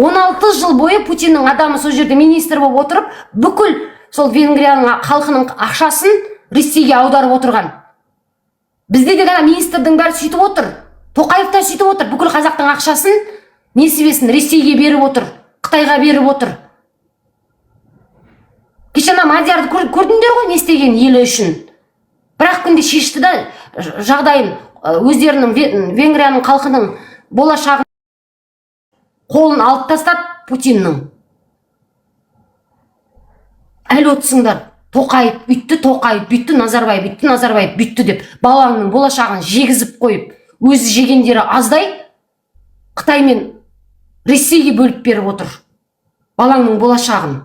16 жыл бойы Путиннің адамы сол жерде министр болып отырып, бүкіл сол Венгрияның халқының ақшасын Ресейге аударып отырған. Бізде де ғана министрдің бәрі сөйтіп отыр. Тоқаев та сөйтіп отыр. Бүкіл қазақтың ақшасын, несібесін Ресейге беріп отыр, Қытайға беріп отыр. Кеше Мадиярды көрдіңдер ғой, не істеген елі үшін. Бірақ күнде шешті да жағдайын, өздерінің Венгрияның халқының болашағын қолын алып тастап Путиннің. Әлі отсыңдар. Тоқаев бүйтті, Назарбаев бүйтті деп балаңның болашағын жегізіп қойып, өзі жегендері аздай Қытай мен Ресейге бөліп беріп отыр. Балаңның болашағын.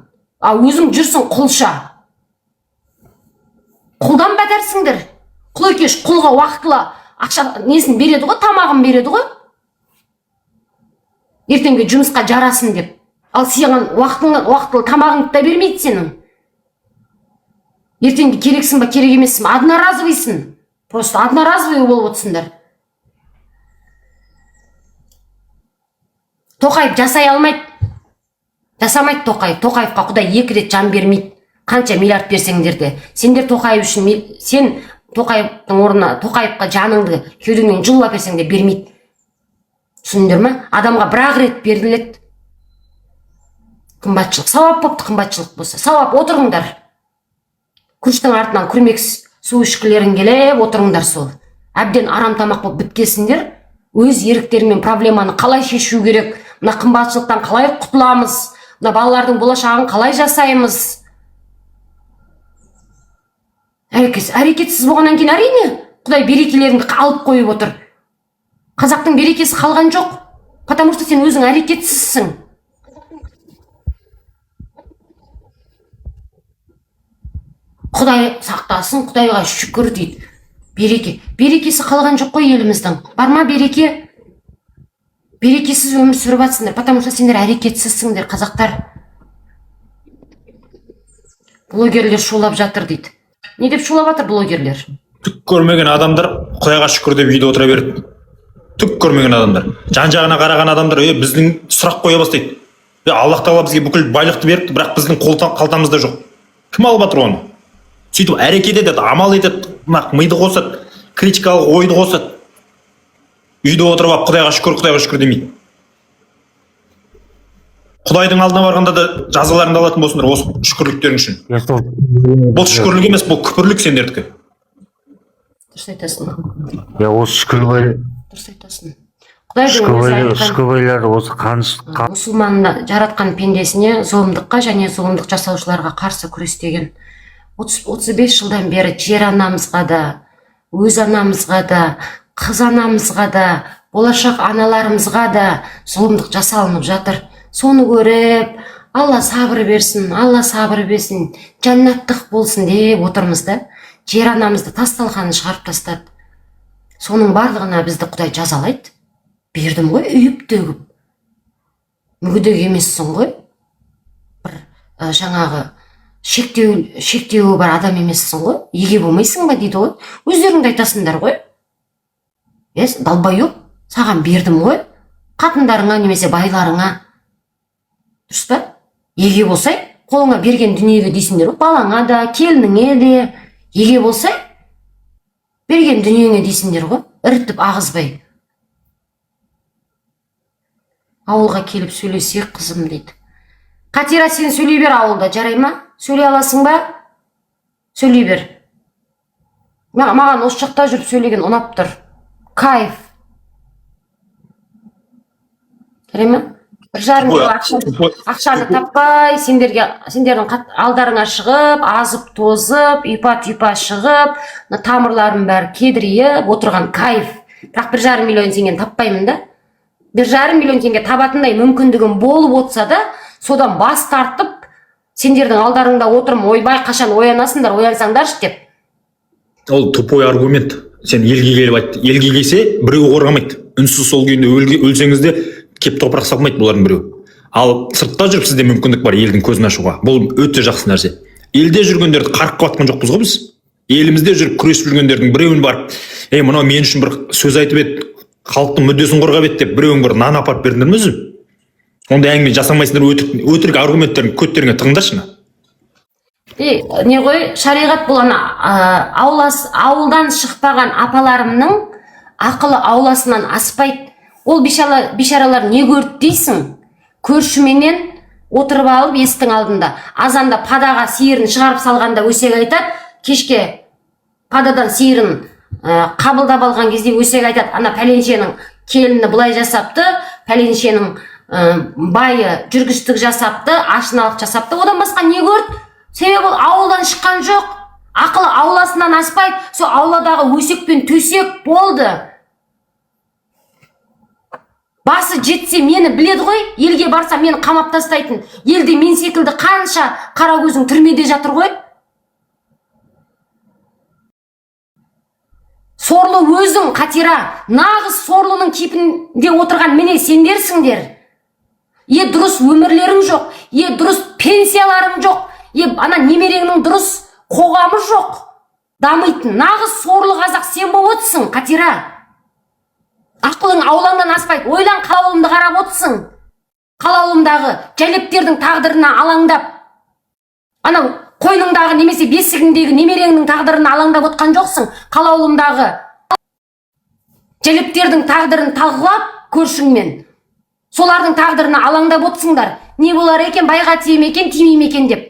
Өзің жүрсің құлша. Құлдан бәтәрсіңдер. Құлекеш құлға уақытылы ақша несін береді ғой, тамағын береді ғой. Ертеңге жұмысқа жарасын деп. Ал саған уақытылы тамағыңды да бермейді сенің. Ертеңге керексің ба, керек емессің ба, одноразовыйсың. Просто одноразовый болып отырсыңдар. Тоқаев жасай алмайды. Жасамайды Тоқаев. Тоқаевқа Құдай 2 рет жан бермейді. Қанша миллиард берсеңдер де. Сендер Тоқаев үшін, сен Тоқаевтың орнына Тоқаевқа жаныңды кеудеңнен жұлып берсең де бермейді. Түсіндіңдер ме? Адамға 1 рет беріледі. Қымбатшылық. Сауап болыпты, қымбатшылық болса. Сауап, отырыңдар. Күріштің артынан күрмек су ішкілерін келіп отырыңдар сол. Әбден арам тамақ болып біткесіңдер. Өз еріктерімен проблеманы қалай шешу керек? Мына қымбатшылықтан қалай құтыламыз? Мына балалардың болашағын қалай жасаймыз? Әрекетсіз болғаннан кейін әрине Құдай берекелеріңді алып қойып отыр. Қазақтың берекесі қалған жоқ. Потому что сен өзің әрекетсізсің. Құдай сақтасын, Құдайға шүкір дейді. Берекесі қалған жоқ қой еліміздің. Бар ма береке? Берекесіз өмір сүріп жатсыңдар, потому что сендер әрекетсізсіңдер, қазақтар. Блогерлер шулап жатыр дейді. Не деп шулап жатыр блогерлер? Түк көрмеген адамдар Құдайға шүкір деп үйде отыра береді. Түк көрмеген адамдар. Жан-жағына қараған адамдар біздің сұрақ қоя бастайды. Аллах тағала бізге бүкіл байлықты беріпті, бірақ біздің қалтамызда жоқ. Кім алып жатыр оны? Сөйтіп әрекет етеді, амал етеді, миды қосады, критикалық ойды қосады. Үйде отырып алып Құдайға шүкір демейді. Құдайдың алдына барғанда да жазаларыңды алатын болсыңдар осы шүкірліктерің үшін. Бұл шүкірлік емес, бұл күпірлік сендердікі. Дұрыс айтасың. Осы шүкірлік. Дұрыс айтасың. Шүкірлер осы мұсылманды жаратқан пендесіне зұлымдыққа және зұлымдық жасаушыларға қарсы күрес деген 35 жылдан бері жер анамызға да, өз анамызға да, қыз анамызға да, болашақ аналарымызға да зұлымдық жасалынып жатыр. Соны көріп, Алла сабыр берсін, жаннаттық болсын деп отырмыз да. Жер анамызды тасталқаны шығарып тастады. Соның барлығына бізді Құдай жазалайды. Бердім ғой, үйіп төгіп. Мүгедек емессің ғой. Бір жаңағы шектеуі бар адам емессің ғой. Еге болмайсың ба дейді ғой. Өздеріңді айтасыңдар ғой. Далбайып, саған бердім ғой. Қатындарыңа немесе байларыңа. Дұрыс па? Еге болсай, қолыңа берген дүниеге дейсіңдер ғой. Балаңа да, келініңе де. Еге болсай, берген дүниеңе дейсіңдер ғой. Ірітіп ағызбай. Ауылға келіп сөйлесек қызым дейді. Қатира, сен сөйлей бер ауылда, жарай ма? Сөйлей аласың ба? Сөйлей бер. Маған осы жақта жүріп сөйлеген ұнап тұр. Кайф. Жарай ма? 1,5 кило ақшаны таппай, сендердің алдарыңа шығып, азып тозып, үйпа шығып, тамырларым бәрі кедірейіп отырған кайф. Бірақ 1,5 миллион теңгені таппаймын да. 1,5 миллион теңге табатындай мүмкіндігім болып отса да, содан бас тартып, сендердің алдарыңда отырым, ойбай, қашан оянасыңдар, оянсаңдаршы деп. Ол тупой аргумент. Сен елге келіп айтты. Елге келсе, біреу қорғамайды. Үнсіз сол күйінде өлсеңіз де кеп топырақ салмайды бұлардың біреу. Ал сыртта жүріп сізде мүмкіндік бар елдің көзін ашуға. Бұл өте жақсы нәрсе. Елде жүргендерді қарық қылып жоқпыз ғой біз. Елімізде жүріп күресіп жүргендердің біреуін барып, мынау мен үшін бір сөз айтып еді, халықтың мүддесін қорғап еді деп біреуін бір нан апарып бердіңдер ме өзі? Ондай әңгіме жасамайсыңдар, өтірік аргументтерін көттеріңе тыңдашы. Не ғой, шариғат бұл ауылдан шықпаған апаларымның ақылы ауласынан аспайды. Ол бишаралар не көрді дейсің? Көршіменен отырып алып естің алдында. Азанда падаға сиырын шығарып салғанда өсек айтады, кешке пададан сиырын қабылдап алған кезде өсек айтады, ана пәленшенің келіні бұлай жасапты, пәленшенің байы жүргіштік жасапты, ашыналық жасапты. Одан басқа не көрді? Себебі ол ауылдан шыққан жоқ, ақылы ауласынан аспайды. Сол ауладағы өсек пен төсек болды. Басы жетсе мені біледі ғой, елге барса мені қамап тастайтын. Елде мен секілді қанша қара көзің түрмеде жатыр ғой. Сорлы өзің, Қатира, нағыз сорлының кейпінде отырған міне сендерсіңдер. Дұрыс өмірлерің жоқ, дұрыс пенсияларың жоқ, ана немереңнің дұрыс қоғамы жоқ. Дамитын, нағыз сорлы қазақ сен болып отырсың, Қатира. Ақылың аулаңнан аспайды. Ойлан, қалаулымды қарап отырсың. Қалаулымдағы жәлептердің тағдырына алаңдап, анау қойныңдағы немесе бесігіңдегі немереңнің тағдырына алаңдап отқан жоқсың. Қалаулымдағы жәлептердің тағдырын талқылап көршіңмен, солардың тағдырына алаңдап отырсыңдар. Не болар екен, байға тием екен, тимейм екен деп.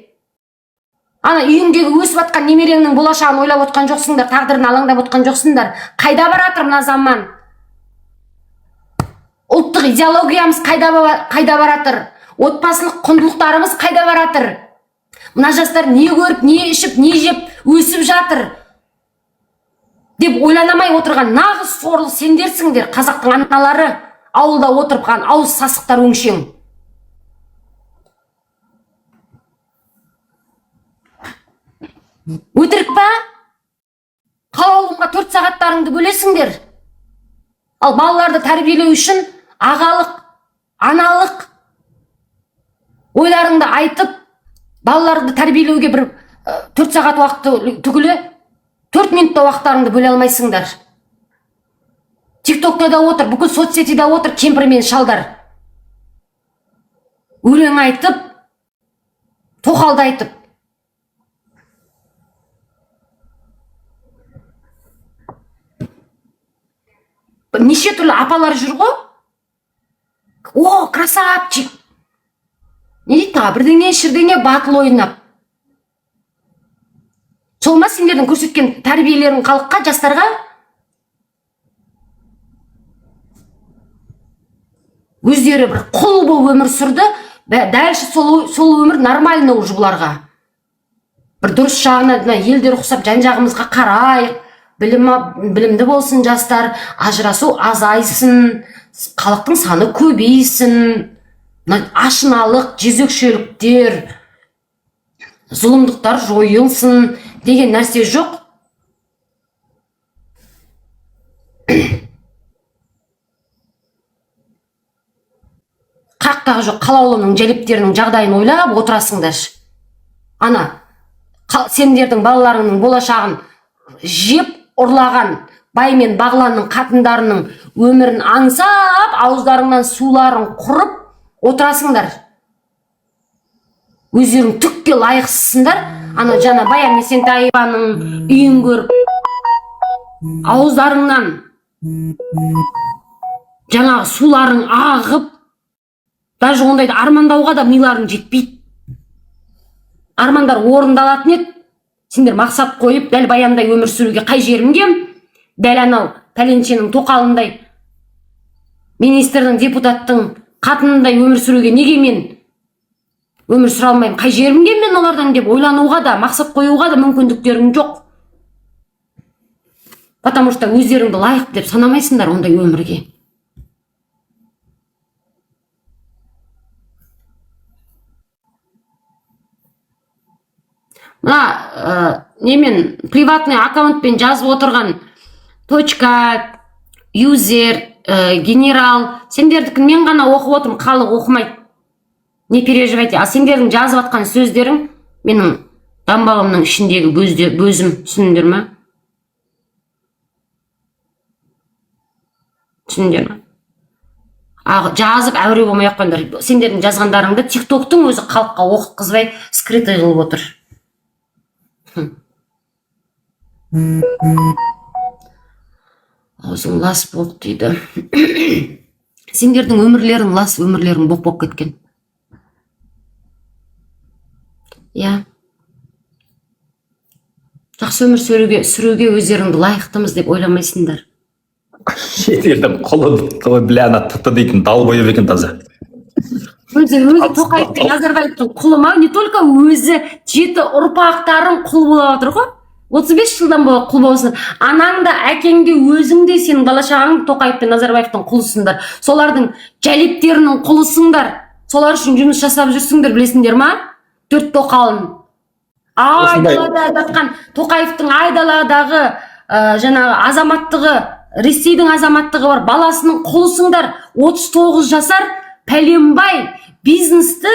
Ана үйіңдегі өсіп атқан немереңнің болашағын ойлап отқан жоқсыңдар, тағдырына алаңдап отқан жоқсыңдар. Қайда баратыр мына заман? Ұлттық идеологиямыз қайда баратыр? Отбасылық құндылықтарымыз қайда баратыр? Мына жастар не көріп, не ішіп, не жеп өсіп жатыр деп ойланамай отырған нағыз сорлы сендерсіңдер. Қазақтың аналары ауылда отырып қалған ауыз сасықтар өңшең. Өтірік па? Қалаулымға 4 сағаттарыңды бөлесіңдер. Ал балаларды тәрбиелеу үшін ағалық, аналық ойларыңды айтып, балаларды тәрбиелеуге бір 4 сағат уақыты түгілі 4 минутта уақыттарыңды бөле алмайсыңдар. Тиктокта да отыр, бүкіл соцсетиде отыр кемпір мен шалдар. Өлең айтып, тоқалды айтып. Неше түрлі апалар жүр ғой? О, красавчик! Не дейді таға, бірдеңе шірдеңе батыл ойнап. Сол ма сендердің көрсеткен тәрбиелерің халыққа, жастарға? Өздері бір құл болып өмір сүрді, дәлші сол өмір нормально уже бұларға. Бір дұрыс жағына елдер ұқсап жан-жағымызға қарайық, білімді болсын жастар, ажырасу азайсын, халықтың саны көбейсін, ашыналық, жезөкшеліктер, зұлымдықтар жойылсын деген нәрсе жоқ. Қақтағы жоқ, қалаулының жәлептерінің жағдайын ойлап отырасыңдар. Ана, сендердің балаларыңның болашағын жеп ұрлаған бай мен бағланның қатындарының өмірін аңсап, ауыздарыңнан суларын құрып отырасыңдар. Өздерің түкке лайықсызсыңдар. Ана жана Баян Есентаеваның үйін көріп, ауыздарыңнан жаңағы суларың ағып, даже ондайды армандауға да миларың жетпейді. Армандар орындалатын еді. Сендер мақсат қойып, дәл Баяндай өмір сүруге қай жерімге, дәл анау пәленшенің тоқалындай, министрдің, депутаттың қатынындай өмір сүруге неге мен өмір сүре алмаймын, қай жерімге мен олардан деп ойлануға да, мақсат қоюға да мүмкіндіктерің жоқ. Потому что өздеріңді лайық деп санамайсыңдар ондай өмірге. Мына немен приватный аккаунтпен жазып отырған точка, юзер, генерал, сендердікін мен ғана оқып отырмын, халық оқымайды. Не переживайте, а сендердің жазып атқан сөздерің менің дамбалымның ішіндегі бөзім, түсіндіңдер ма? Түсіндіңдер ма? жазып әуре болмай ақ қойыңдар. Сендердің жазғандарыңды тиктоктың өзі халыққа оқытқызбай скрытый қылып отыр. Аузың лас болды дейді. Сендердің өмірлерің лас, өмірлерің боп кеткен. Я. Жақсы өмір сүруге өздеріңді лайықтымыз деп ойламайсыңдар. Шетелдің құлы бляна тұты дейтін далбойып екен таза. Өзі Тоқаев пен Назарбаевтың құлы ма? Не только өзі жеті ұрпақтарын құл болып отыр ғой. 35 жылдан бойы құл болсын. Анаң да, әкең де, өзің де, сенің бала-шағаң Тоқаев пен Назарбаевтың құлысыңдар. Солардың жәлептерінің құлысыңдар. Солар үшін жұмыс жасап жүрсіңдер, білесіңдер ма? Төрт тоқалын. Айдалада жатқан Тоқаевтың айдаладағы жаңағы азаматтығы, Ресейдің азаматтығы бар баласының құлысыңдар. 39 жасар пәленбай бизнесті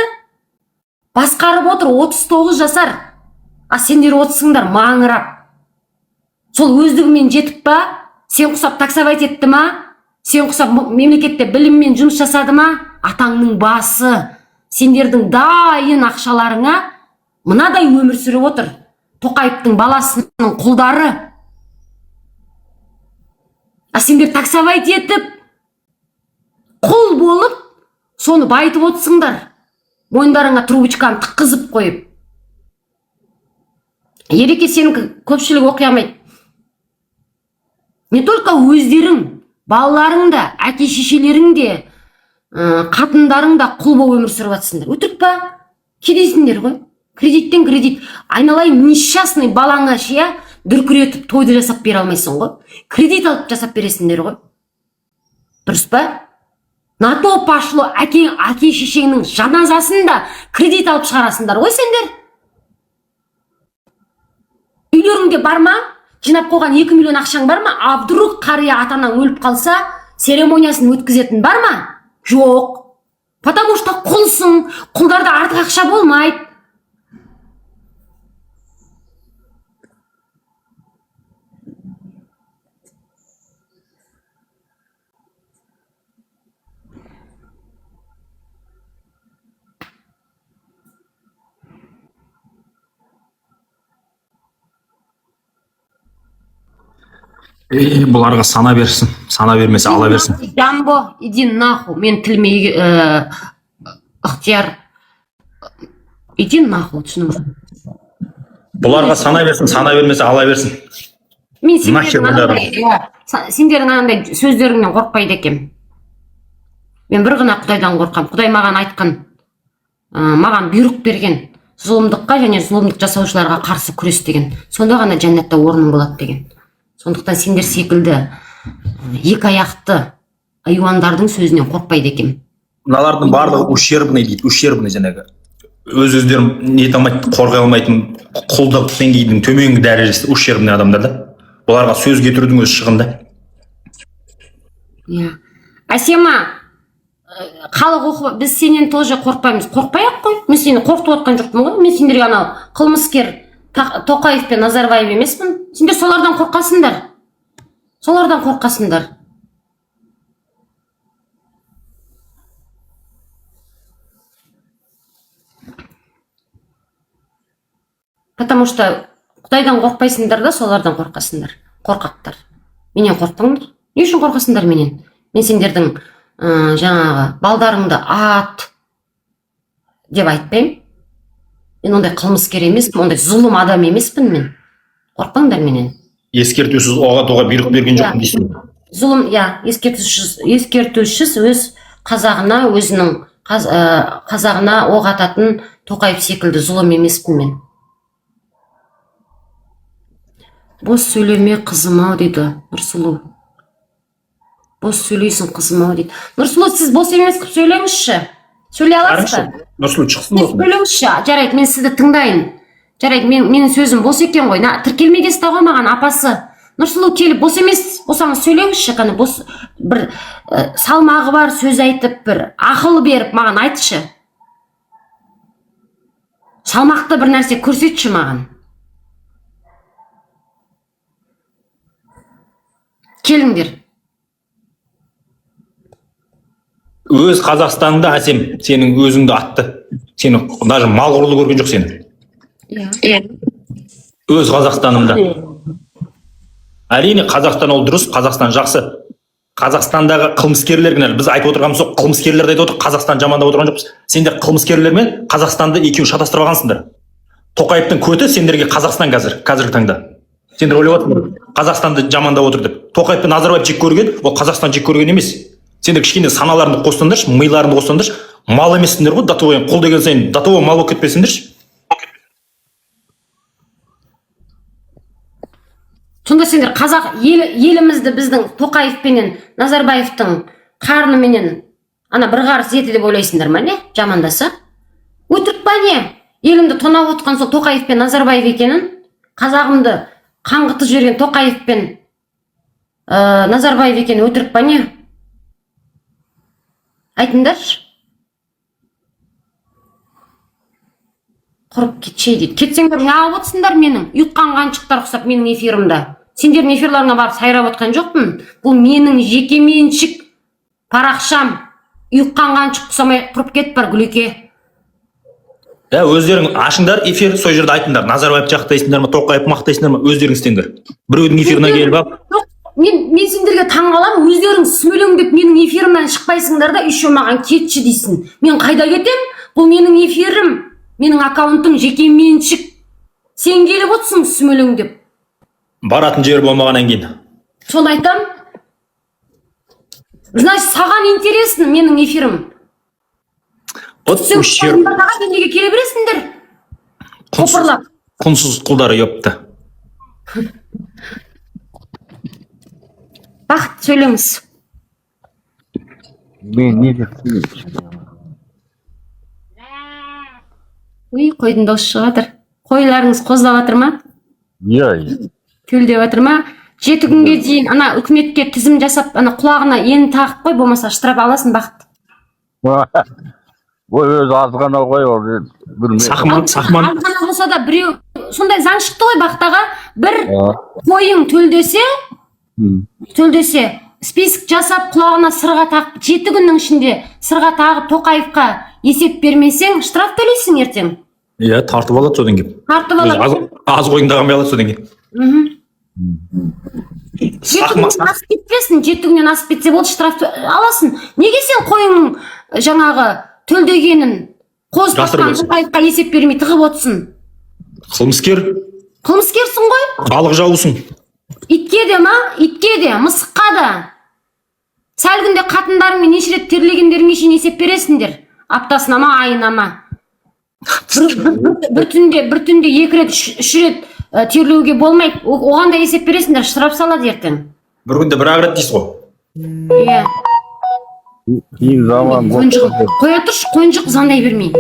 басқарып отыр. 39 жасар. Сендер отсыңдар маңырап. Сол өздігімен жетіп па? Сен құсап таксовать етті ма? Сен құсап мемлекетте біліммен жұмыс жасады ма? Атаңның басы. Сендердің дайын ақшаларыңа мынадай өмір сүріп отыр. Тоқаевтың баласының құлдары. Сендер таксовать етіп, құл болып, соны байтып отсыңдар. Мойындарыңа трубочканы тыққызып қойып. Ереке, сенің көпшілік оқи алмайды. Не только өздерің, балаларың да, әке-шешелерің де, қатындарың да құл болып өмір сүріп жатсыңдар. Өтірік па? Кедейсіңдер ғой. Кредиттен кредит. Айналайын несчастный балаңа шия дүркіретіп тойды жасап бере алмайсың ғой. Кредит алып жасап бересіңдер ғой. Дұрыс па? На то пошло, әке-шешеңнің жаназасында кредит алып шығарасыңдар ғой сендер. Үйлеріңде бар ма? Жинап қойған 2 миллион ақшаң бар ма? Вдруг қария атанаң өліп қалса, церемониясын өткізетін бар ма? Жоқ. Потому что құлсың. Құлдарда артық ақша болмайды. Бұларға сана берсін. Сана бермесе ала берсін. Дамбо, иди нахуй. Мен тіліме ықтияр. Иди нахуй, түсінім. Бұларға сана берсін, сана бермесе ала берсін. Мен сендердің анандай сөздеріңнен қорқпайды екем. Мен бір ғана Құдайдан қорқам. Құдай маған айтқан, маған бұйрық берген, зұлымдыққа және зұлымдық жасаушыларға қарсы күрес деген. Сонда ғана жәннатта орның болады деген. Сондықтан сендер секілді екі аяқты айуандардың сөзінен қорқпайды екем. Мыналардың барлығы ущербный дейді, ущербный жаңағы. Өз-өздерін не алмайды, қорғай алмайтын құлдық деңгейдің төменгі дәрежесі ущербный адамдар да. Бұларға сөз кетірудің өз шығынды. Әсема, халық оқып, біз сенен тоже қорқпаймыз. Қорқпай-ақ қой. Мен сені қорқытып отқан жоқпын ғой. Мен сендерге анау қылмыскер Тоқаев пен Назарбаев емеспін. Сендер солардан қорқасыңдар. Солардан қорқасыңдар. Потому что Құдайдан қорқпайсыңдар да, солардан қорқасыңдар. Қорқақтар. Менен қорқпаңдар. Не үшін қорқасыңдар менен? Мен сендердің жаңағы балдарыңды ат деп айтпаймын. Мен ондай қылмыскер емеспін, ондай зұлым адам емеспін мен. Қорқпаңдар менен. Ескертусіз оға тоға бұйрық берген жоқпын дейсің. Зұлым, ескертусіз өз қазағына, өзінің қазағына оқ ататын Тоқаев секілді зұлым емеспін мен. Бос сөйлеме қызым-ау дейді Нұрсұлу. Бос сөйлейсің қызым-ау дейді. Нұрсұлу, сіз бос емес қып сөйлеңізші. Сөйлей аласыз ба? Нұрсұлу шықсын болсын. Сөйлеңізші. Жарайды, мен сізді тыңдайын. Жарайды, менің сөзім бос екен ғой. Тіркелмегесті ғой маған апасы. Нұрсұлу келіп бос емес, босаңыз сөйлеңізші. Қане бос бір салмағы бар сөз айтып, бір ақыл беріп маған айтшы. Салмақты бір нәрсе көрсетші маған. Келіңдер. өз Қазақстанында әсем сенің өзіңді атты. Сені даже мал құрлы көрген жоқ сені. Иә. Өз Қазақстанымда. Әрине Қазақстан ол дұрыс, Қазақстан жақсы. Қазақстандағы қылмыскерлер кінәлі. Біз айтып отырғанымыз сол қылмыскерлерді айтып отырып, Қазақстан жамандап отырған жоқпыз. Сендер қылмыскерлер мен Қазақстанды екеуін шатастырып алғансыңдар. Тоқаевтың көті сендерге Қазақстан қазіргі таңда. Сендер ойлап отырсыңдар, Қазақстанды жамандап отыр деп. Тоқаев пен Назарбаев жек көрген, ол Қазақстан жек көрген емес. Сендер кішкене саналарыңды қостыңдаршы, миларыңды қостыңдаршы. Мал емессіңдер ғой, датовой қол деген сайын датовой мал болып кетпесіңдерші. Сонда сендер қазақ елімізді біздің Тоқаев пенен Назарбаевтың қарныменен ана бір қарыс еті деп ойлайсыңдар ма не? Жамандаса? Өтірік па не? Елімді тонап отқан сол Тоқаев пен Назарбаев екенін, қазағымды қаңғытып жіберген Тоқаев пен Назарбаев екені өтірік па не? Айтыңдаршы. Құрып кетшей дейді. Кетсеңдер не алып отырсыңдар менің? Ұйыққан қаншықтар ұқсап менің эфирімді. Сендердің эфирларына барып сайрап отқан жоқпын. Бұл менің жеке меншік парақшам. Ұйыққан қаншық ұқсамай құрып кет бар Гүлеке. Өздерің ашыңдар эфир, сол жерде айтыңдар. Назарбаев жақтайсыңдар ма, Тоқаев мақтайсыңдар ма, өздерің істеңдер. Біреудің эфиріне келіп алып. Мен сендерге таңғаламын, өздерің сүмелеңдеп менің эфирімнен шықпайсыңдар да, еще маған кетші дейсің. Мен қайда кетем? Бұл менің эфирім, менің аккаунтым жеке меншік. Сен келіп отырсың сүмелеңдеп. Баратын жер болмағаннан кейін. Соны айтам. Значит, саған интересно менің эфирім. Сен қойындардағы неге келе бересіңдер? Қопырлап. Құнсыз құлдары өпті. Бақыт, сөйлеңіз. Мен не деп Қойдың дауысы шығып жатыр. Қойларыңыз қоздап жатыр ма? Иә. Төлдеп жатыр ма? 7 күнге дейін ана үкіметке тізім жасап, ана құлағына ені тағып қой, болмаса штраф аласың, Бақыт. Ой, өзі азғана ғой, ол Сақман. Азғана болса да біреу, сондай заң шықты ғой Бақыттаға, бір қойың төлдесе, список жасап құлағына сырға тағып, 7 күннің ішінде сырға тағып Тоқаевқа есеп бермесең, штраф төлейсің ертең. Иә, тартып алады содан кейін. Тартып алады. Аз қойыңды қамай алады содан кейін. 7 күннен асып кетпесін, 7 күннен асып кетсе болды, штраф аласың. Неге сен қойың жаңағы төлдегенін қоз тапқан Тоқаевқа есеп бермей тығып отырсың? Қылмыскерсің ғой? Балық жаусың. Итке де ма? Итке де, мысыққа да. Сәл күнде қатындарыңмен неше рет терлегендеріңе шейін есеп бересіңдер. Аптасына ма, айына ма? Бір түнде 2 рет, 3 рет терлеуге болмайды. Оған да есеп бересіңдер, штраф салады ертең. Бір күнде 1 рет дейсіз ғой. Иә. Кейін заман Қоя тұршы, қойыншық звондай бермей.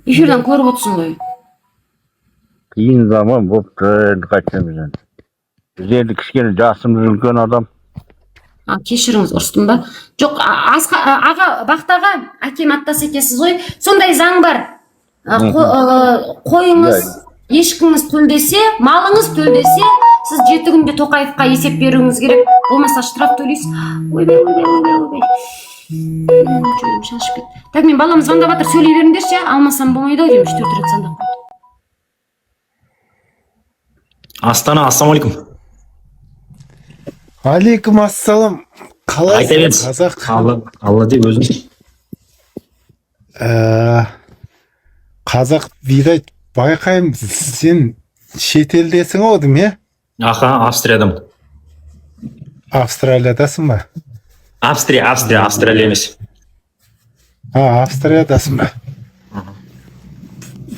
Эфирден көріп отырсың ғой. Кейін заман болыпты, енді қайтсамыз енді. Біз енді кішкене жасымыз үлкен адам. Кешіріңіз, ұрыстым ба? Жоқ, аға, Бақтаға, әкем аттас екесіз ғой. Сондай заң бар. Қойыңыз, ешкіңіз төлдесе, малыңыз төлдесе, сіз 7 күнде Тоқаевқа есеп беруіңіз керек. Болмаса штраф төлейсіз. Ойбай. Шашып кет. Так, мен балам звондап жатыр, сөйлей беріңдерші, алмасам болмайды ау деймін, 4 рет звондап қойды. Астана, ассалаумалейкум. Алейкум ассалам. Қалайсың, қазақ? Алла деп өзің. Қазақ бидайт байқаймын, сен шетелдесің ау деймін, е? Аха, Австриядамын. Австралиядасың ба? Австрия емес. Австриядасың ба?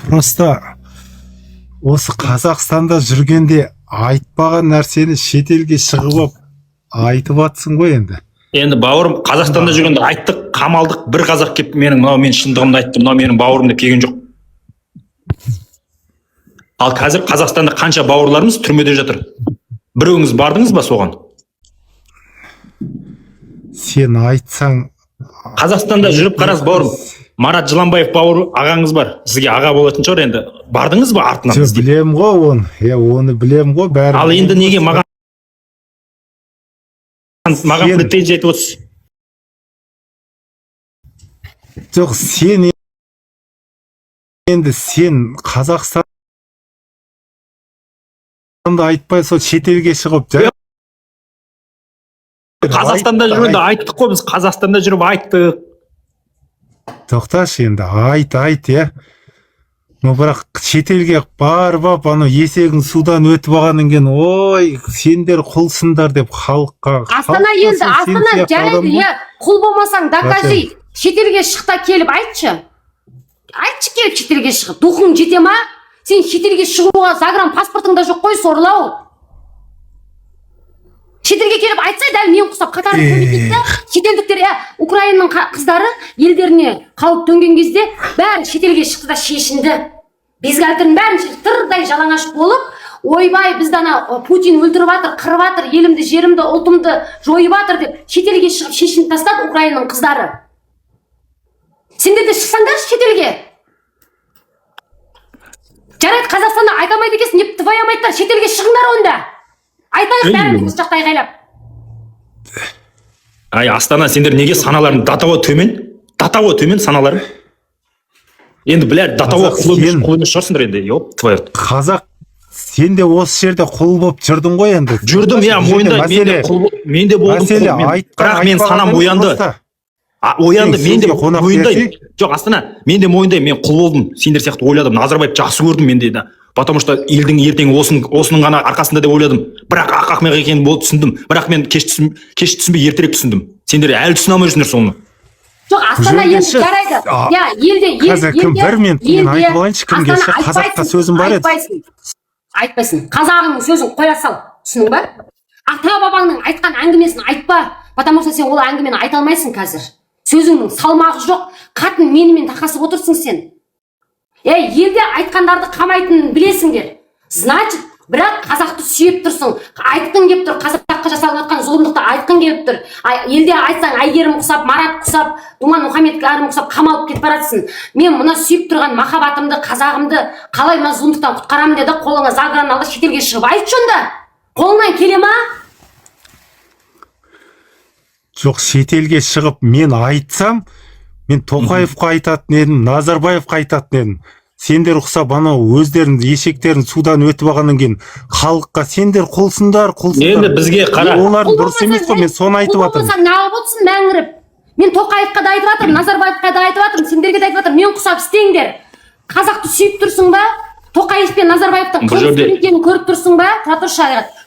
Просто осы Қазақстанда жүргенде айтпаған нәрсені шетелге шығып айтып атсың ғой енді. Енді бауырым, Қазақстанда жүргенде айттық, қамалдық, бір қазақ кеп мен шындығымды айтты, мынау менің бауырым деп келген жоқ. Ал қазір Қазақстанда қанша бауырларымыз түрмеде жатыр. Біреуіңіз бардыңыз ба соған? Сен айтсаң... Қазақстанда жүріп қарас бауырым. Марат Жыланбаев бауыр ағаңыз бар. Сізге аға болатын шығар енді. Бардыңыз ба артынан? Білем ғой оны. Оны білем ғой бәрі. Ал енді неге маған претензия айтып отырсыз? жоқ, сен енді сен Қазақстанды айтпай сол шетелге шығып Қазақстанда жүргенде айттық қой, біз Қазақстанда жүріп айттық. тоқташы енді, айт, иә. Но бірақ шетелге барып, ана есегің судан өтіп алғаннан кейін, ой, сендер құлсыңдар деп халыққа. Астана енді, Астана жарайды, иә, құл болмасаң докажи. Шетелге шықта келіп айтшы. Айтшы келіп шетелге шығып. Духың жете ма? Сен шетелге шығуға загран паспортыңда жоқ қой, сорлау. Шетелге келіп айтса, дәл мен құсап қатарын көбейтеді. Шетелдіктер, Украинаның қыздары елдеріне қауіп төнген кезде бәрі шетелге шықты да шешінді. Безгалтырын бәрін тырдай жалаңаш болып, ойбай бізді ана Путин өлтіріп жатыр, қырып жатыр, елімді, жерімді, ұлтымды жойып жатыр деп шетелге шығып шешініп тастады Украинаның қыздары. Сендер де шықсаңдар шетелге. Жарайды, Қазақстанда айтамайды екенсің, не твоя майтар, шетелге шығыңдар онда. Айтайық бәріміз жақта айғайлап. Ай, Астана, сендер неге саналарың датаға төмен? Датаға төмен саналарың. Енді білер, датаға құл емес шығарсыңдар енді. Йоп, твой. Қазақ, сен де осы жерде құл болып жүрдің ғой енді. Жүрдім, мойында, мен де болдым. Бірақ мен санам оянды. Оянды, мен де мойындаймын. Жоқ, Астана, мен де мойындаймын, мен құл болдым. Сендер сияқты ойладым. Назарбаев жақсы көрдім мен де. Потому что елдің ертең осының ғана арқасында деп ойладым. Бірақ ақмақ екенін болды түсіндім. Бірақ мен кеш түсінбей ертерек түсіндім. Сендер әлі түсіне алмай жүрсіңдер соны. Жоқ, Астана енді жарайды. Қазір кім бір мен айтып алайыншы, кімге қазақта сөзім бар еді. Айтпайсың. Қазағыңның сөзін қоя сал. Түсінің ба? Ата бабаңның айтқан әңгімесін айтпа. Потому что сен ол әңгімені айта алмайсың қазір. Сөзіңнің салмағы жоқ. Қатын менімен тақасып отырсың сен. Елде айтқандарды қамайтынын білесіңдер. Значит, бірақ қазақты сүйеп тұрсың. Айтқың кеп тұр, қазаққа жасалып жатқан зұлымдықты айтқың кеп тұр. Елде айтсаң, Әйгерім құсап, Марат құсап, Думан Мұхаммедкәрім құсап қамалып кетіп баратсың. Мен мына сүйіп тұрған махаббатымды, қазағымды қалай мына зұлымдықтан құтқарамын деді, қолыңа загран алды, шетелге шығып айтшы онда. Қолыңнан келе ма? Жоқ, шетелге шығып мен айтсам, мен Тоқаевқа айтатын едім, Назарбаевқа айтатын едім. Сендер ұқсап, анау өздерін, ешектерін судан өтіп алғаннан кейін халыққа сендер құлсыңдар. Енді бізге қара. Олардың дұрыс емес қой, мен соны айтып жатырмын. Құл болса неғып отырсың мәңгіріп? Мен Тоқаевқа да айтып жатырмын, Назарбаевқа да айтып жатырмын, сендерге де айтып жатырмын. Мен құсап істеңдер. Қазақты сүйіп тұрсың ба? Тоқаев пен Назарбаевтың екенін көріп тұрсың ба?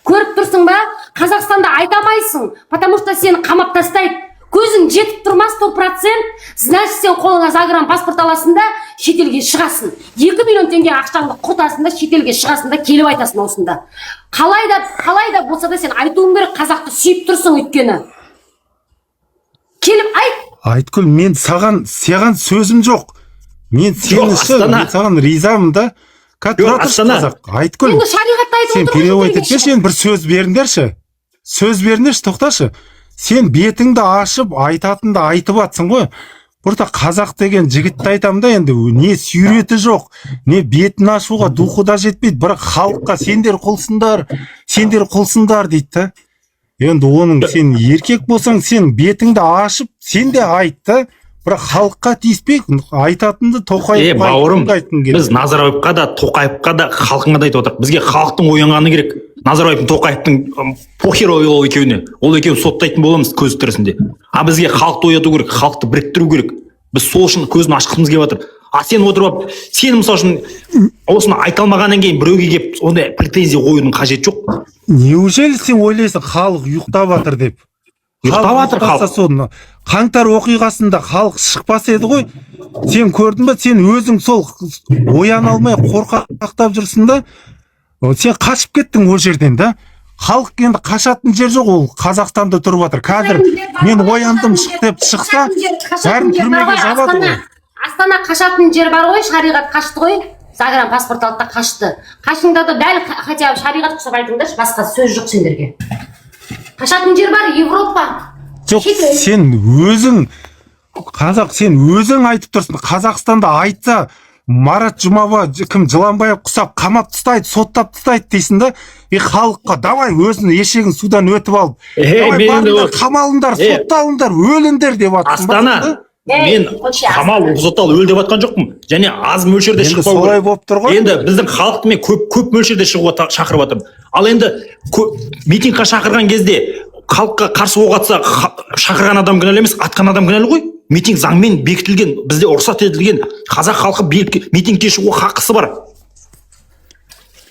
Көріп тұрсың ба? Қазақстанда айтамайсың, потому что сені қамап тастайды. Көзің жетіп тұрмас 100%, значит сен қолыңа загран паспорт аласың да шетелге шығасың. 2 миллион теңге ақшаңды құртасың да шетелге шығасың да келіп айтасың осында. Қалай да болса да сен айтуың керек, қазақты сүйіп тұрсың өйткені. Келіп айт. Айткүл, мен саған сөзім жоқ. Мен саған ризамын да. Айткүл, сен перевод етпеші, бір сөз беріңдерші. Тоқташы. Сен бетіңді ашып, айтатынды айтып атсың ғой. Burada қазақ деген жігітті айтамын да, енді не сүйреті жоқ, не бетін ашуға духы да жетпейді, бірақ халыққа сендер құлсыңдар дейді да. Енді оның сен еркек болсаң, сен бетіңді ашып, сен де айтты, бірақ халыққа тиіспей, айтатынды Тоқаевқа айтқың керек. Біз Назарбаевқа да, Тоқаевқа да, халқыңа да айтып отырық. Бізге халықтың оянғаны керек. Назарбаевтың, Тоқаевтың похер ол екеуіне. Ол екеуін соттайтын боламыз көз тірісінде. Бізге халықты ояту керек, халықты біріктіру керек. Біз сол үшін көзін ашқымыз келіп жатыр. Сен отырып, сен мысалы үшін осыны айта алмағаннан кейін біреуге келіп, ондай претензия қоюдың қажеті жоқ. Неужели сен ойлайсың халық ұйықтап жатыр деп? Ұйықтап жатыр халық. Қаңтар оқиғасында халық шықпас еді ғой. Сен көрдің бе, сен өзің сол ояна алмай қорқақтап жүрсің да. Сен қашып кеттің ол жерден да. Халық енді қашатын жер жоқ, ол Қазақстанда тұрып жатыр. Қазір мен ояндым деп шықса, бәрін түрмеге жабады ғой. Астана қашатын жер бар ғой, шариғат қашты ғой. Загран паспорт алды да қашты. Қашыңда да дәл хотя шариғат құсап айтыңдаршы, басқа сөз жоқ сендерге. Қашатын жер бар, Европа. Жоқ, сен өзің қазақ, сен өзің айтып тұрсың. Қазақстанда айтса, Марат Жұмаба кім Жыланбаев құсап қамап тастайды, соттап тастайды дейсің да. Халыққа давай өзінің ешегін судан өтіп алып, давай қамалыңдар, сотталыңдар, өліңдер деп жатсың. Астана, мен қамал ұзатал өл деп жатқан жоқпын. Және аз мөлшерде Енді шықпау солай керек. болып тұр ғой. Енді біздің халықты мен көп мөлшерде шығуға шақырып жатырмын. Ал енді митингқа шақырған кезде халыққа қарсы оқ атса шақырған адам кінәлі емес, атқан адам кінәлі ғой. Митинг заңмен бекітілген, бізде рұқсат етілген, қазақ халқы митингке шығуға хақысы бар.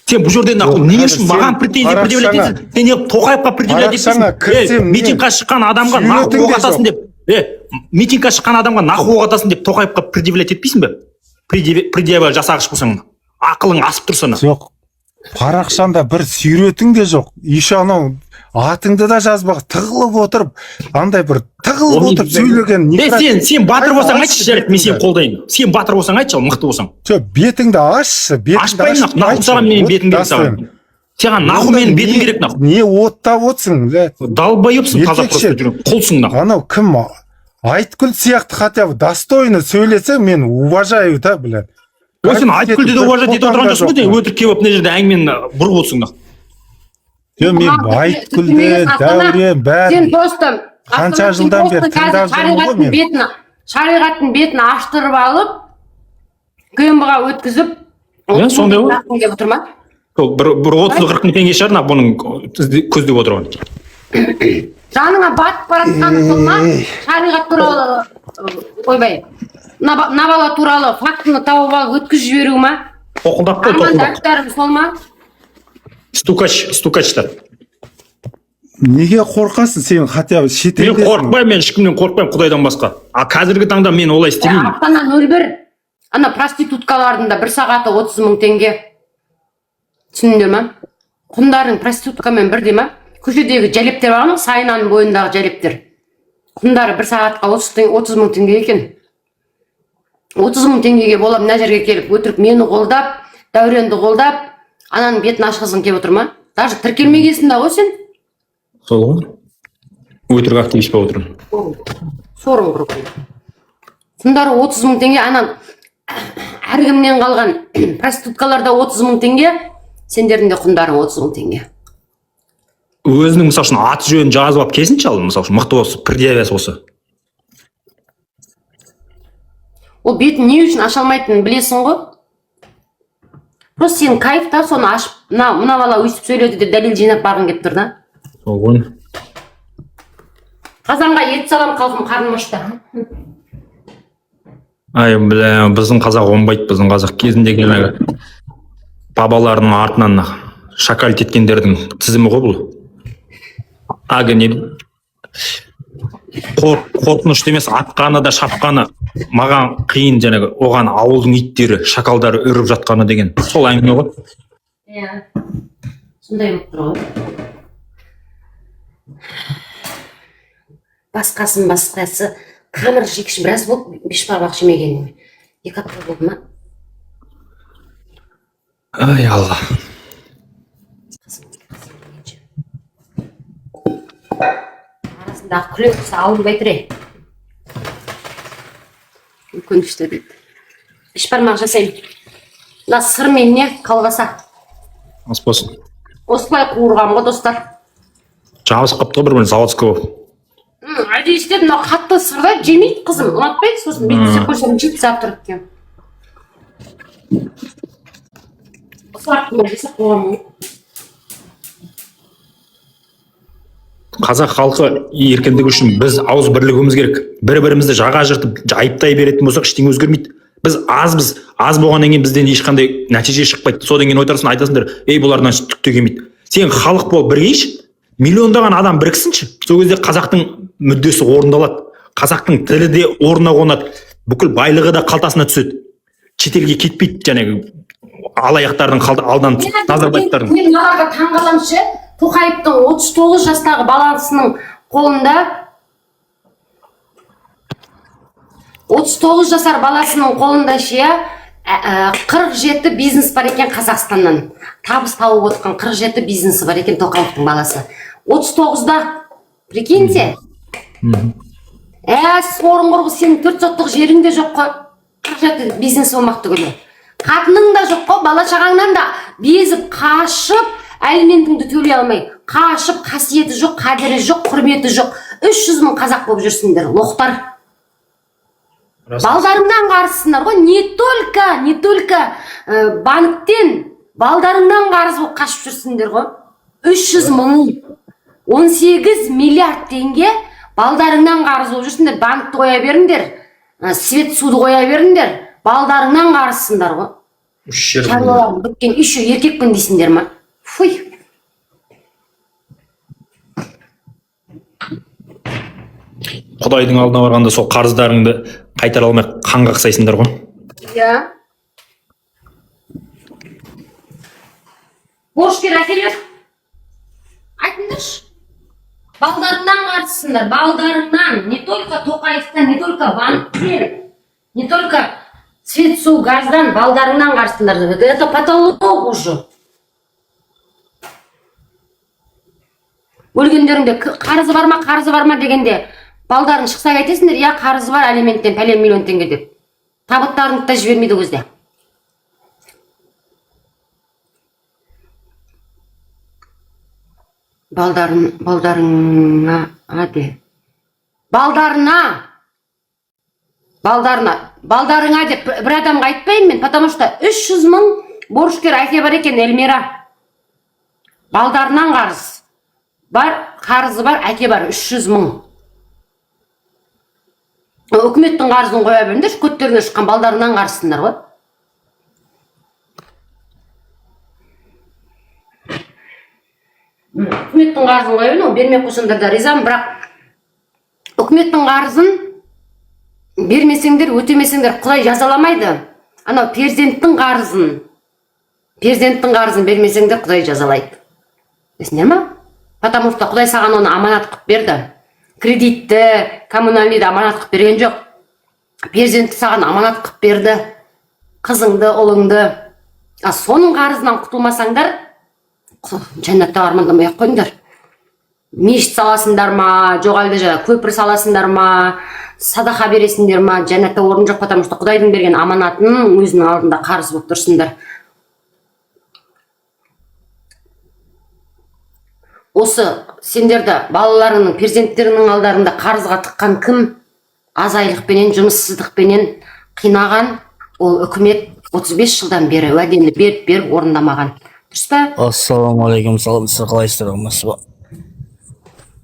Сен бұл жерде не үшін маған претензия предъявлять етесің? Сен не Тоқаевқа предъявлять етесің? Митингқа шыққан адамға нахуй оқ атасың деп. Митингқа шыққан адамға нахуй оқ атасың деп Тоқаевқа предъявлять етпейсің бе? Предъява жасағыш болсаң, ақылың асып тұрсың. Жоқ. Парақшанда бір сүйретің де жоқ. Еще анау атыңды да жазбақ, тығылып отырып, андай бір тығылып отырып сөйлеген. Сен батыр болсаң айтшы, жарайды, мен сені қолдаймын. Сен батыр болсаң айтшы, мықты болсаң. Бетіңді ашшы, ашпаймын, нахуй саған менің бетім керек саған. Саған нахуй менің бетім керек нахуй. Не оттап отсың? Далбайыпсың, қазақ просто жүрген, құлсың нахуй. Анау кім? Айткүл сияқты хотя бы достойно сөйлесе, мен уважаю да, блядь. Ой, сен Айткүлді де уважать етіп отырған жоқсың ба? Өтірік келіп мына жерде әңгімені бұрып отырсың нахуй. Мен Айткүлді, Дәурен, бәрі. Сен достым, қанша жылдан бері тыңдап жүрмін ғой мен. Шариғаттың бетін аштырып алып, КМБ-ға өткізіп, сондай ғой. деп отыр ма? Бір 30-40 мың теңге шығар бұның көздеп отырған. Жаныңа батып баратқаны сол ма? Шариғат туралы ойбай. Набала туралы фактыны тауып алып өткізіп жіберу ма? Тоқылдап қой, тоқылдап. Амандақтарым сол ма? Стукачтар. Неге қорқасың сен хотя бы шетелдесің? Мен қорықпаймын, мен ешкімнен қорықпаймын, Құдайдан басқа. А қазіргі таңда мен олай істемеймін. Аптана 01 ана проституткалардың да 1 сағаты 30 мың теңге. Түсіндіңдер ма? Құндарың проституткамен бірдей ма? Көшедегі жәлептер бар ма? Сайнаның бойындағы жәлептер. Құндары 1 сағатқа 30 мың теңге екен. 30 мың теңгеге болып мына жерге келіп өтірік мені қолдап, Дәуренді қолдап, ананың бетін ашқызғың келіп отыр ма? Даже тіркелмегесін да ғой сен? Сол ғой. Өтірік активист болып отырмын. Сорың құрып. Құндары 30 мың теңге, анан әркімнен қалған проституткаларда 30 мың теңге, сендердің де құндарың 30 мың теңге. Өзінің мысалы үшін аты жөнін жазып алып келсінші ал, мысалы үшін мықты болса, предъявасы болса. Ол бетін не үшін аша алмайтынын білесің ғой? Просто сен кайф та соны ашып, мына бала өйстіп сөйледі деп дәлел жинап барғың келіп тұр да. Сол ғой. Қазанға ет салам, қалқым қарным ашты. Ай, біздің қазақ оңбайды, біздің қазақ кезіндегі бабаларының артынан шакаль теткендердің тізімі ғой бұл. Ағы не? Қорқынышты емес, атқаны да шапқаны маған қиын, жаңағы оған ауылдың иттері, шакалдары үріп жатқаны деген. Сол әңгіме ғой. Иә. Сондай болып тұр ғой. Басқасы қамыр жекші біраз болып, бешбармақ жемегенім. 2 апта болды ма? Ай, Алла. Арасындағы күлесі ауырып айтыр. Үлкен ішті дейді. Бешбармақ жасаймын. Мына сырмен не қалғаса? Ас болсын. Осылай қуырған ғой достар. Жабысып қапты ғой бір заводского. Әдейі істеп, мына қатты сырда жемейді қызым, ұнатпайды, сосын бетісе қойсам жейді завтрак екен. Қазақ халқы еркіндігі үшін біз ауыз бірлігіміз керек. Бір-бірімізді жаға жыртып, айыптай беретін болсақ, ештеңе өзгермейді. Біз аз болғаннан кейін бізден ешқандай нәтиже шықпайды. Содан кейін отырсың, айтасыңдар, ей бұлардан түк те келмейді. Сен халық болып біргейші, миллиондаған адам біріксінші. Сол кезде қазақтың мүддесі орындалады. Қазақтың тілі де орнына қонады. Бүкіл байлығы да қалтасына түседі. Шетелге кетпейді, жаңағы алаяқтардың алдан назарбаевтардың. Мен мыналарға таңғаламшы, Тоқаевтың 39 жастағы баласының қолында 39 жасар баласының қолында 47 бизнес бар екен Қазақстаннан. Табыс тауып отқан 47 бизнесі бар екен Тоқаевтың баласы. 39-да, прикиньте. Сорын құрғы, сенің 4 соттық жерің де жоқ қой. 47 бизнесі болмақ түгілі. Қатының да жоқ қой, бала шағаңнан да безіп, қашып, әліментіңді төлей алмай. Қашып, қасиеті жоқ, қадірі жоқ, құрметі жоқ. 300 мың қазақ болып жүрсіңдер, лоқтар. Балдарыңнан қарызсыңдар ғой. Не только банктен, балдарыңнан қарыз болып қашып жүрсіңдер ғой. 300 мың, 18 миллиард теңге балдарыңнан қарыз болып жүрсіңдер. Банкты қоя беріңдер, свет суды қоя беріңдер. Балдарыңнан қарызсыңдар ғой. Шаруаларың біткен, еще еркекпін дейсіңдер ма? Фуй. Құдайдың алдына барғанда сол қарыздарыңды қайтара алмай қан қақсайсыңдар ғой. Иә. Борышкер әкелер. Айтыңдаршы. Балдарыңнан қарызсыңдар, балдарыңнан. Не только Тоқаевтан, не только банктен, не только свет, су, газдан, балдарыңнан қарызсыңдар. Это потолок уже. Өлгендеріңде қарызы бар ма дегенде балдарын шықса айтесіңдер, я қарызы бар алименттен пәлен миллион теңге деп. Табыттарыңды да жібермейді көзде. Балдарыңа деп бір адамға айтпаймын мен, потому что 300 мың борышкер әке бар екен, Эльмира. Балдарынан қарыз бар, қарызы бар, әке бар, 300 мың. Үкіметтің қарызын қоя беріңдер, көттеріне шыққан балдарынан қарызсыңдар ғой. Үкіметтің қарызын қоя беріңдер, бермей қойсаңдар да ризамын, бірақ үкіметтің қарызын бермесеңдер, өтемесеңдер, Құдай жазаламайды. Анау перзенттің қарызын бермесеңдер, Құдай жазалайды. Десіңдер ма? Потому что Құдай саған оны аманат қып берді. Кредитті, коммунальныйды аманат қып берген жоқ. Перзентті саған аманат қып берді. Қызыңды, ұлыңды. Соның қарызынан құтылмасаңдар, жәннатта армандамай ақ қойыңдар. Мешіт саласыңдар ма, жоқ әлде көпір саласыңдар ма, садақа бересіңдер ма, жәннатта орын жоқ, потому что Құдайдың берген аманатын өзінің алдында қарыз болып тұрсыңдар. Осы сендерді балаларыңның, перзенттеріңнің алдарында қарызға тыққан кім? Азайлықпенен, жұмыссыздықпенен қинаған ол үкімет 35 жылдан бері уәдені беріп орындамаған. Дұрыс па? Ассалаумағалейкум, сіздер қалайсыздар?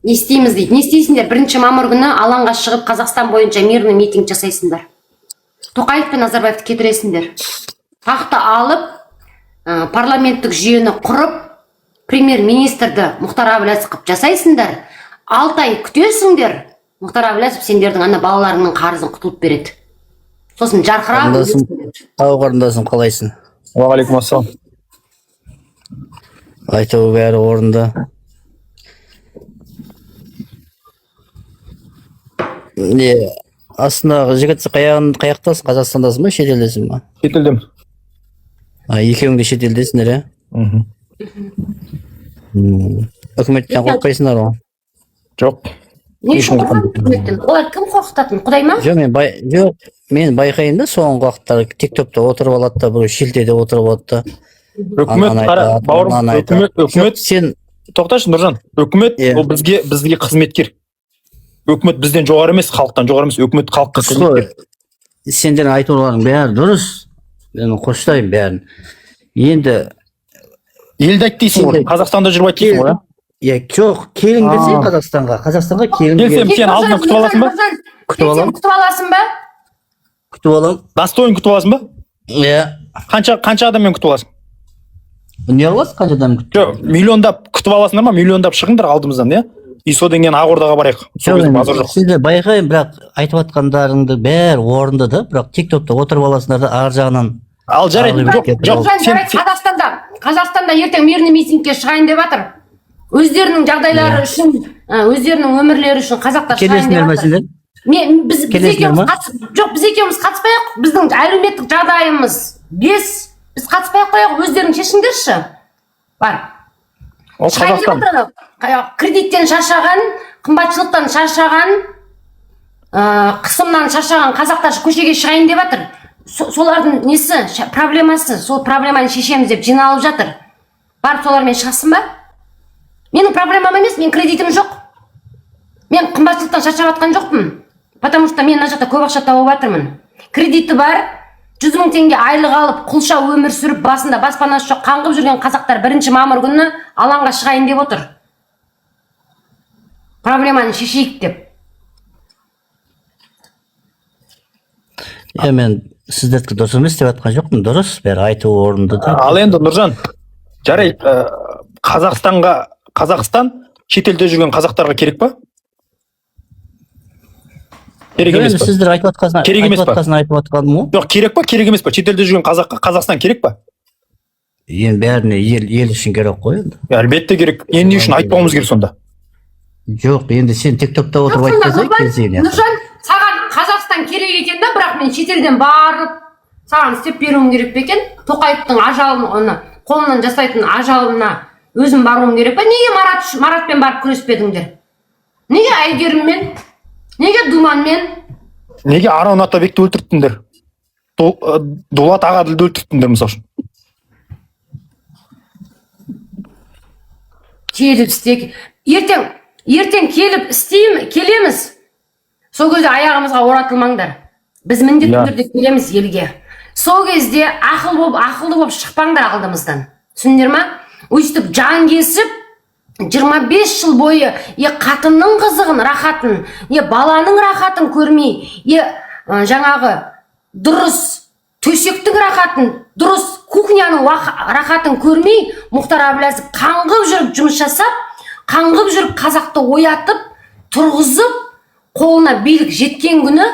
Не істейміз дейді. Не істейсіңдер? 1 мамыр күні алаңға шығып Қазақстан бойынша мирный митинг жасайсыңдар. Тоқаев пен Назарбаевты кетіресіңдер. Тақты алып, парламенттік жүйені құрып, премьер-министрді Мұхтар Әблязов қып жасайсыңдар. 6 ай күтесіңдер. Мұхтар Әблязов сендердің ана балаларыңның қарызын құтылып береді. Сосын жарқырап. Қарындасым, қалайсың? Уағалейкум ассалам. Айтуы бәрі орында. Астындағы жігіт қаяқтасың, Қазақстандасың ба, шетелдесің ба? Шетелдем. Екеуің де шетелдесіңдер, ә? Үкіметтен қорықпайсыңдар ғой? Жоқ. Не үшін үкіметтен? Олар кім қорқытатын? Құдай ма? Жоқ, мен байқайын да соңғы уақыттары тиктокта отырып алады да, бір шілтеде отырып алады да. Үкімет қара, бауырым, үкімет сен тоқташы Нұржан. Үкімет ол бізге қызметкер. Үкімет бізден жоғары емес, халықтан жоғары емес, үкімет халыққа қызметкер. Сендердің айтуларың бәрі дұрыс. Мен қоштаймын бәрін. Енді елді айт дейсің ғой, Қазақстанда жүріп айт дейсің ғой, иә? Жоқ, келің десе Қазақстанға келің. Келсем сен алдынан күтіп аласың ба? Күтіп аламын. Күтіп аласың ба? Күтіп аламын. Достойын күтіп аласың ба? Иә. Қанша адаммен күтіп аласың? Не аласың, қанша адам күтіп? Жоқ, миллиондап күтіп аласыңдар ма? Миллиондап шығыңдар алдымыздан, иә? И содан кейін Ақордаға барайық. Сендер байқайын, бірақ айтып атқандарыңды бәрі орынды да, бірақ тиктокта отырып аласыңдар да, ар жағынан. Ал жарайды, жоқ. Қазақстанда ертең мирный митингке шығайын деп жатыр. Өздерінің жағдайлары үшін, өздерінің өмірлері үшін қазақтар шығайын деп жатыр. Біз екеуміз қатыспайық, біздің әлеуметтік жағдайымыз біз қатыспайық қояқ, өздерің шешіңдерші. Бар. Ол Қазақстан. Кредиттен шаршаған, қымбатшылықтан шаршаған, қысымнан шаршаған қазақтар көшеге шығайын деп жатыр. Солардың несі, проблемасы, сол проблеманы шешеміз деп жиналып жатыр. Барып солармен шығасың ба? Менің проблемам емес, мен кредитім жоқ. Мен қымбатшылықтан шаршап жатқан жоқпын. Потому что мен мына жақта көп ақша тауып жатырмын. Кредиті бар, 100 000 теңге айлық алып, құлша өмір сүріп, басында баспанасы жоқ қаңғып жүрген қазақтар 1 мамыр күні алаңға шығайын деп отыр. Проблеманы шешейік деп. Мен сіздердікі дұрыс емес деп жатқан жоқпын, дұрыс, бәрі айту орынды да. Ал енді Нұржан, жарайды, Қазақстан шетелде жүрген қазақтарға керек па? Керек емес па? Сіздер айтып жатқасын айтып жатқаным ғой. Жоқ, керек па, керек емес па? Шетелде жүрген қазаққа Қазақстан керек па? Енді бәріне ел үшін керек қой енді. Әлбетте керек. Енді не үшін айтпауымыз керек сонда? Жоқ, енді сен TikTokта отырып айтпасай келсең. Нұржан, саған Қазақстан керек екен да, бірақ мен шетелден барып саған істеп беруім керек пе екен? Тоқаевтың ажалын, қолынан жасайтын ажалына өзім баруым керек пе? Неге Маратпен барып күреспедіңдер? Неге Әйгеріммен? Неге Думанмен? Неге Арон Атабекті өлтірттіңдер? Дулат Ағаділді өлтірттіңдер мысал үшін? Келіп істек. Ертең келіп келеміз. Сол кезде аяғымызға оратылмаңдар. Біз міндетті түрде келеміз елге. Сол кезде ақылды болып шықпаңдар алдымыздан. Түсіндіңдер ма? Өйстіп жан кесіп 25 жыл бойы қатынның қызығын, рахатын, баланың рахатын көрмей, жаңағы дұрыс төсектің рахатын, дұрыс кухняның рахатын көрмей, Мұхтар Әблязов қаңғып жүріп жұмыс жасап, қаңғып жүріп қазақты оятып, тұрғызып, қолына билік жеткен күні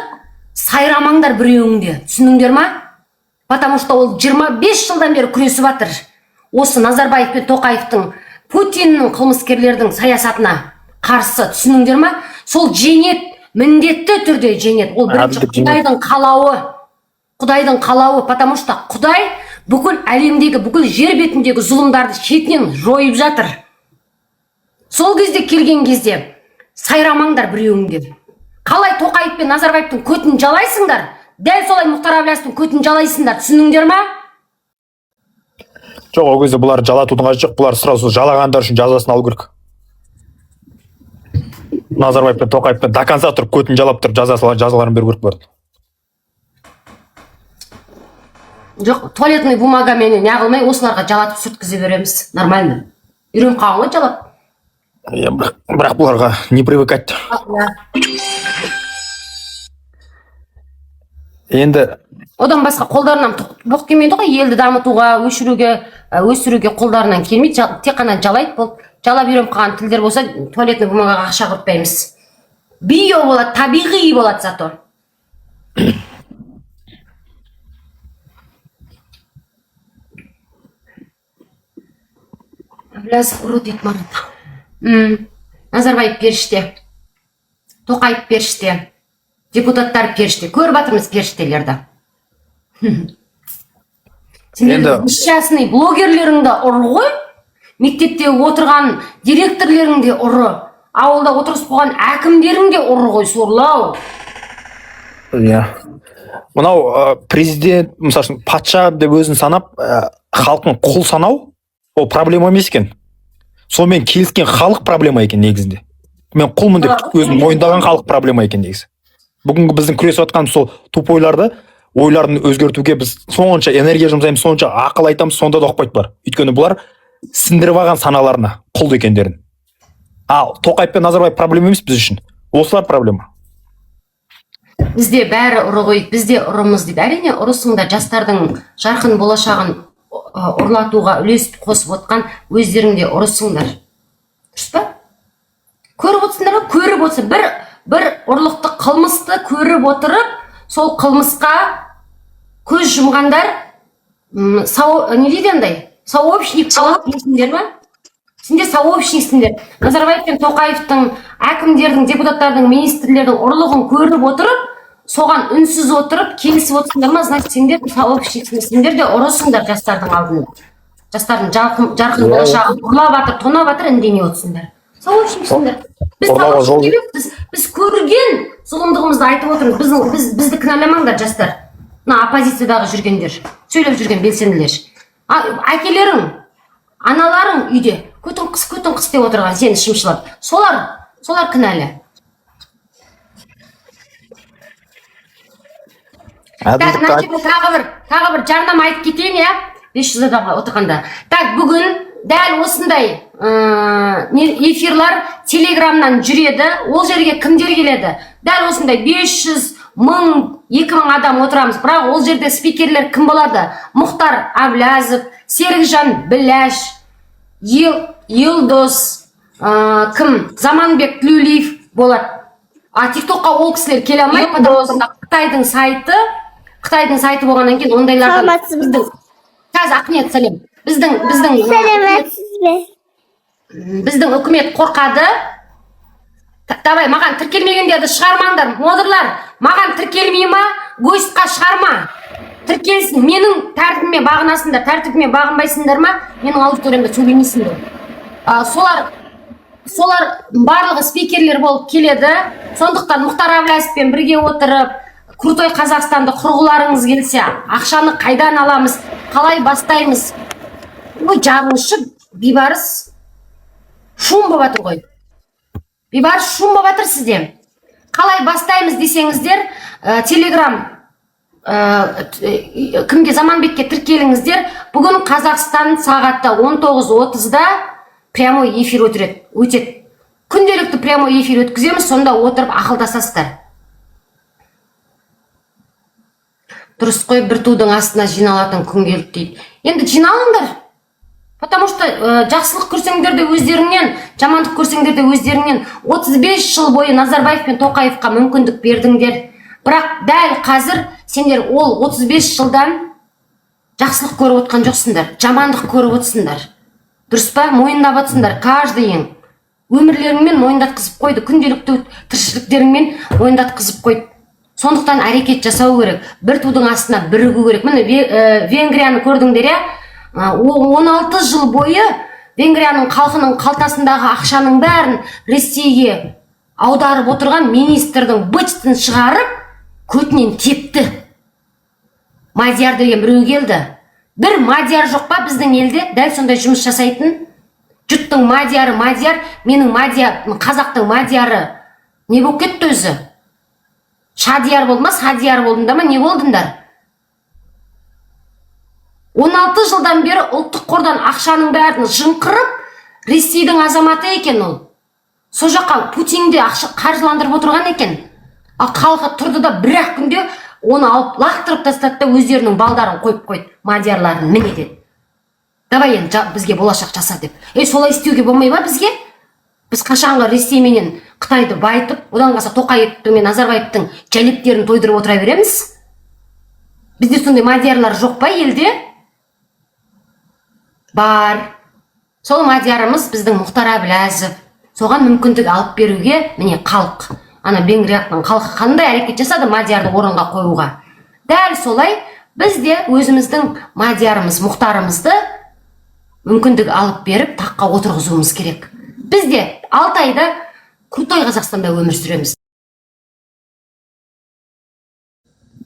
сайрамаңдар біреуіңде. Түсіндіңдер ма? Потому что ол 25 жылдан бері күресіп жатыр. Осы Назарбаев пен Тоқаевтың, Путиннің қылмыскерлердің саясатына қарсы. Түсіндіңдер ма? Сол жеңет, міндетті түрде жеңет. Ол бірінші Құдайдың қалауы, потому что Құдай бүкіл әлемдегі, бүкіл жер бетіндегі зұлымдарды шетінен жойып жатыр. Сол кезде келген кезде сайрамаңдар біреуіңдер. Қалай Тоқаев пен Назарбаевтың көтін жалайсыңдар, дәл солай Мұхтар Әблязовтың көтін жалайсыңдар. Түсіндіңдер ма? Жоқ, ол кезде бұлар жалатудың қажеті жоқ, бұлар сразу жалағандар үшін жазасын алу керек. Назарбаев пен Тоқаев пен до конца тұрып көтін жалап тұрып жазаларын беру керек бұларды. Жоқ, туалетный бумагамен неғылмай осыларға жалатып сүрткізе береміз. Нормально. Үйреніп қалған ғой жалап. Бірақ бұларға не привыкать. Енді одан басқа қолдарынан боқ келмейді ғой, елді дамытуға, өсіруге қолдарынан келмейді, тек қана жалайды. Бұл жалап үйреніп қалған тілдер болса, туалетный бумагаға ақша құртпаймыз. Био болады, табиғи болады зато. Әблязов ұры дейді Марат. Назарбаев періште, Тоқаев періште, депутаттар періште. Көріп жатырмыз періштелерді. Сендердің несчастный блогерлеріңді ұры ғой, мектепте отырған директорлеріңде ұры, ауылда отырыс қойған әкімдеріңде ұры ғой, сорлау. Мынау президент, мысалы үшін патша деп өзін санап, халқын құл санау, ол проблема емес екен. Сонымен келіскен халық проблема екен негізінде. Мен құлмын деп өзін мойындаған халық проблема екен негізі. Бүгінгі біздің күресіп жатқан сол тупойларды, ойларын өзгертуге біз сонша энергия жұмсаймыз, сонша ақыл айтамыз, сонда да ұқпайды бар. Өйткені бұлар сіндіріп алған саналарына құл екендерін. Ал Тоқаев пен Назарбаев проблема емес біз үшін. Осылар проблема. Бізде бәрі ұры ғой, бізде ұрымыз дейді. Әрине ұрысыңда жастардың жарқын болашағын ұрлатуға үлесіп қосып отқан өздеріңде ұрысыңдар. Дұрыс па? Көріп отырсыңдар ма? Көріп отырса, бір ұрлықты, қылмысты көріп отырып, сол қылмысқа көз жұмғандар не дейді андай? Сообщник болады дейсіңдер ма? Сендер сообщниксіңдер. Назарбаев пен Тоқаевтың, әкімдердің, депутаттардың, министрлердің ұрлығын көріп отырып, соған үнсіз отырып, келісіп отырсыңдар ма? Значит, сендер сообщниксіңдер. Сендер де ұрысыңдар жастардың алдында. Жастардың жарқын болашағын ұрлап жатыр, тонап жатыр, үндемей отырсыңдар. Сообщниксіңдер. Біз көрген зұлымдығымызды айтып отырмыз. Бізді кінәламаңдар жастар. Оппозициядағы жүргендер, сөйлеп жүрген белсенділер. Әкелерің, аналарың үйде көтін қыс деп отырған сені шымшылап. Солар кінәлі. Тағы бір жарнама айтып кетейін, иә? 500 адамға отырғанда. Так, бүгін дәл осындай эфирлар телеграмнан жүреді. Ол жерге кімдер келеді? Дәл осындай 500, 1000, 2000 адам отырамыз. Бірақ ол жерде спикерлер кім болады? Мұхтар Әблязов, Серікжан Біляш, Елдос, кім? Заманбек Тлюлиев болады. Тиктокқа ол кісілер келе алмайды, потому что Қытайдың сайты болғаннан кейін ондайлардан қазір Ақниет сәлем. Біздің үкімет қорқады. Давай, маған тіркелмегендерді шығармаңдар, модырлар. Маған тіркелмей ма, гоістқа шығарма. Тіркелсін, менің тәртібіме бағынасыңдар, тәртібіме бағынбайсыңдар ма, менің аудиториямда сөйлемейсіңдер. Солар барлығы спикерлер болып келеді. Сондықтан Мұхтар Әблязовпен бірге отырып, Крутой Қазақстанды құрғыларыңыз келсе, ақшаны қайдан аламыз, қалай бастаймыз? Ой, жағыңызшы, бейбарыс шум болып жатыр ғой. Бейбарыс шум болып жатыр сізде. Қалай бастаймыз десеңіздер, Телеграм кімге Заманбекке тіркеліңіздер. Бүгін Қазақстан сағатта 19:30-да прямой эфир өтеді. Күнделікті прямой эфир өткіземіз, сонда отырып ақылдасасыздар. Дұрыс қой, бір тудың астына жиналатын күн келді дейді. Енді жиналыңдар. Потому что жақсылық көрсеңдер де өздеріңнен, жамандық көрсеңдер де өздеріңнен. 35 жыл бойы Назарбаев пен Тоқаевқа мүмкіндік бердіңдер. Бірақ дәл қазір сендер ол 35 жылдан жақсылық көріп отқан жоқсыңдар, жамандық көріп отсыңдар. Дұрыс па? Мойындап отсыңдар, каждыйың. Өмірлеріңмен мойындатқызып қойды, күнделікті тіршіліктеріңмен мойындатқызып қойды. Сондықтан әрекет жасау керек, бір тудың астына бірігу керек. Міне Венгрияны көрдіңдер, иә? 16 жыл бойы Венгрияның халқының қалтасындағы ақшаның бәрін Ресейге аударып отырған министрдің бычтын шығарып, көтінен тепті. Мадияр деген біреу келді. Бір мадияр жоқ па біздің елде, дәл сондай жұмыс жасайтын? Жұттың мадияры мадияр, менің қазақтың мадияры не болып кетті өзі? Шадияр болды ма, Садияр болдыңда ма, не болдыңдар? 16 жылдан бері ұлттық қордан ақшаның бәрін жыңқырып, Ресейдің азаматы екен ол. Со жаққа Путинді қаржыландырып отырған екен. Халқы тұрды да бір-ақ күнде оны алып лақтырып тастады да өздерінің балдарын қойып қойды, мадиярларын міне деді. Давай енді бізге болашақ жаса деп. Солай істеуге болмай ма бізге? Біз қашанғы Ресей менен Қытайды байытып, одан қалса Тоқаевтың мен Назарбаевтың жәлептерін тойдырып отыра береміз? Бізде сондай мадиярлар жоқ па елде? Бар. Сол мадиярымыз біздің Мұхтар Әблязов. Соған мүмкіндік алып беруге, міне халық. Ана Венгрияның халқы қандай әрекет жасады мадиярды орынға қоюға. Дәл солай бізде өзіміздің мадиярымыз, Мұхтарымызды мүмкіндік алып беріп, таққа отырғызуымыз керек. Бізде 6 айда Крутой Қазақстанда өмір сүреміз.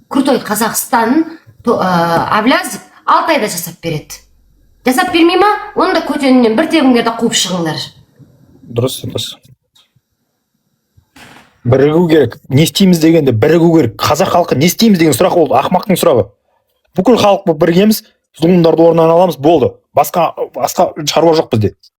Крутой Қазақстанын Әблязов 6 айда жасап береді. Жасап бермей ма? Оны да көтенінен бір тегіңдерді қуып шығыңдар. Дұрыс. Бірігу керек. Не істейміз дегенде бірігу керек. Қазақ халқы не істейміз деген сұрақ болды. Ақмақтың сұрағы. Бүкіл халық біргеміз, зұлымдарды орнынан аламыз, болды. Басқа шаруа жоқ бізде.